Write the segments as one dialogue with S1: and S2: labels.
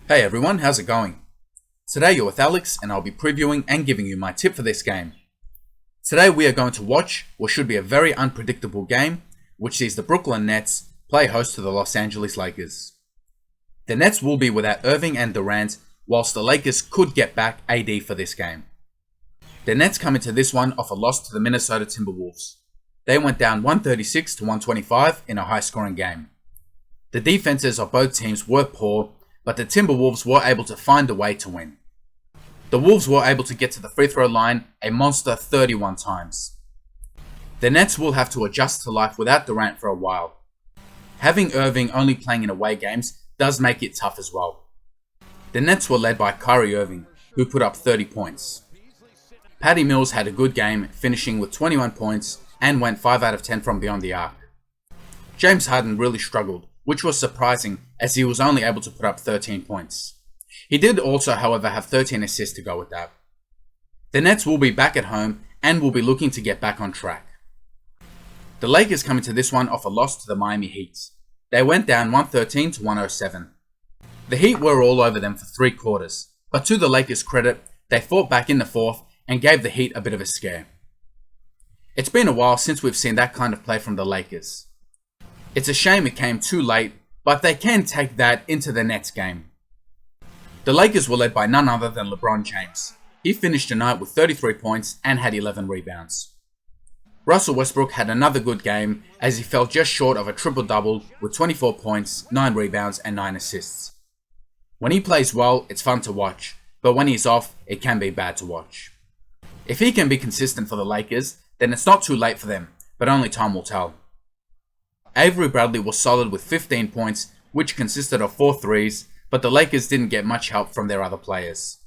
S1: Hey everyone, how's it going? Today you're with Alex and I'll be previewing and giving you my tip for this game. Today we are going to watch what should be a very unpredictable game, which sees the Brooklyn Nets play host to the Los Angeles Lakers. The Nets will be without Irving and Durant, whilst the Lakers could get back AD for this game. The Nets come into this one off a loss to the Minnesota Timberwolves. They went down 136 to 125 in a high-scoring game. The defenses of both teams were poor, but the Timberwolves were able to find a way to win. The Wolves were able to get to the free throw line a monster 31 times. The Nets will have to adjust to life without Durant for a while. Having Irving only playing in away games does make it tough as well. The Nets were led by Kyrie Irving, who put up 30 points. Patty Mills had a good game, finishing with 21 points and went 5 out of 10 from beyond the arc. James Harden really struggled, which was surprising as he was only able to put up 13 points. He did also, however, have 13 assists to go with that. The Nets will be back at home and will be looking to get back on track. The Lakers come into this one off a loss to the Miami Heat. They went down 113 to 107. The Heat were all over them for 3 quarters, but to the Lakers' credit, they fought back in the fourth and gave the Heat a bit of a scare. It's been a while since we've seen that kind of play from the Lakers. It's a shame it came too late, but they can take that into the Nets game. The Lakers were led by none other than LeBron James. He finished the night with 33 points and had 11 rebounds. Russell Westbrook had another good game as he fell just short of a triple-double with 24 points, 9 rebounds and 9 assists. When he plays well, it's fun to watch, but when he's off, it can be bad to watch. If he can be consistent for the Lakers, then it's not too late for them, but only time will tell. Avery Bradley was solid with 15 points, which consisted of 4 threes, but the Lakers didn't get much help from their other players.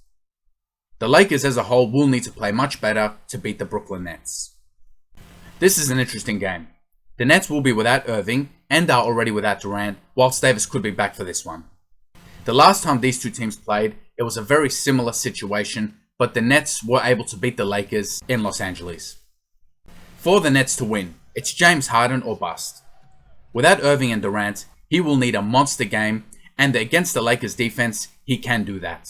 S1: The Lakers as a whole will need to play much better to beat the Brooklyn Nets. This is an interesting game. The Nets will be without Irving and are already without Durant, whilst Davis could be back for this one. The last time these two teams played, it was a very similar situation, but the Nets were able to beat the Lakers in Los Angeles. For the Nets to win, it's James Harden or bust. Without Irving and Durant, he will need a monster game, and against the Lakers defense, he can do that.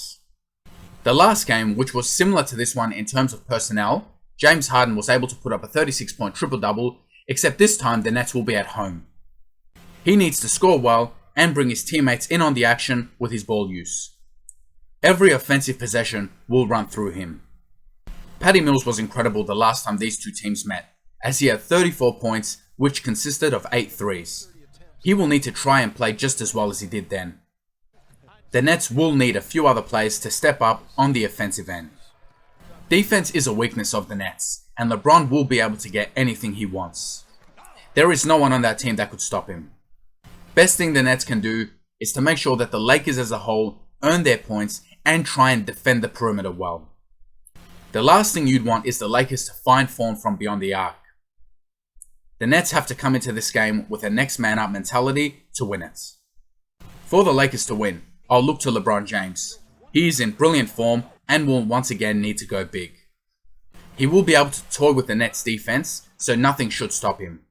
S1: The last game, which was similar to this one in terms of personnel, James Harden was able to put up a 36-point triple-double, except this time the Nets will be at home. He needs to score well and bring his teammates in on the action with his ball use. Every offensive possession will run through him. Patty Mills was incredible the last time these two teams met, as he had 34 points, which consisted of 8 threes. He will need to try and play just as well as he did then. The Nets will need a few other players to step up on the offensive end. Defense is a weakness of the Nets, and LeBron will be able to get anything he wants. There is no one on that team that could stop him. Best thing the Nets can do is to make sure that the Lakers as a whole earn their points and try and defend the perimeter well. The last thing you'd want is the Lakers to find form from beyond the arc. The Nets have to come into this game with a next man up mentality to win it. For the Lakers to win, I'll look to LeBron James. He is in brilliant form and will once again need to go big. He will be able to toy with the Nets defense, so nothing should stop him.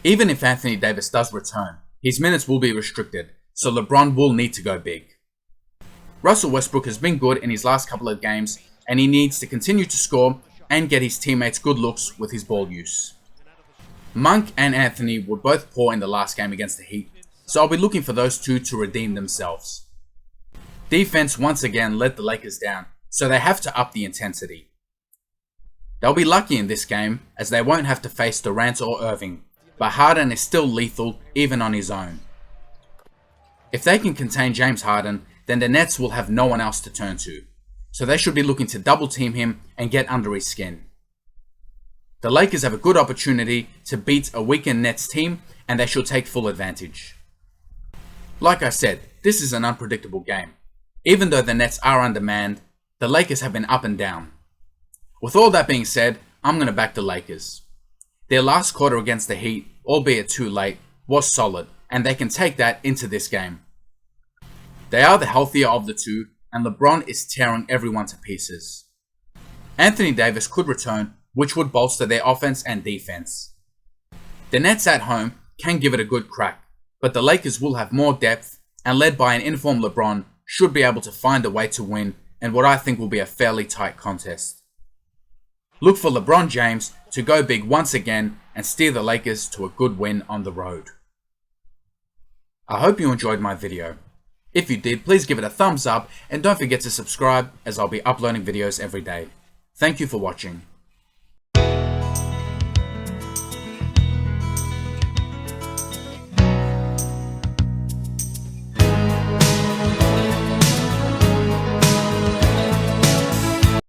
S1: Even if Anthony Davis does return, his minutes will be restricted, so LeBron will need to go big. Russell Westbrook has been good in his last couple of games, and he needs to continue to score and get his teammates good looks with his ball use. Monk and Anthony were both poor in the last game against the Heat, so I'll be looking for those two to redeem themselves. Defense once again let the Lakers down, so they have to up the intensity. They'll be lucky in this game, as they won't have to face Durant or Irving, but Harden is still lethal even on his own. If they can contain James Harden, then the Nets will have no one else to turn to, so they should be looking to double team him and get under his skin. The Lakers have a good opportunity to beat a weakened Nets team, and they should take full advantage. Like I said, this is an unpredictable game. Even though the Nets are undermanned, the Lakers have been up and down. With all that being said, I'm going to back the Lakers. Their last quarter against the Heat, albeit too late, was solid, and they can take that into this game. They are the healthier of the two, and LeBron is tearing everyone to pieces. Anthony Davis could return, which would bolster their offense and defense. The Nets at home can give it a good crack, but the Lakers will have more depth, and led by an informed LeBron, should be able to find a way to win in what I think will be a fairly tight contest. Look for LeBron James to go big once again and steer the Lakers to a good win on the road. I hope you enjoyed my video. If you did, please give it a thumbs up and don't forget to subscribe, as I'll be uploading videos every day. Thank you for watching.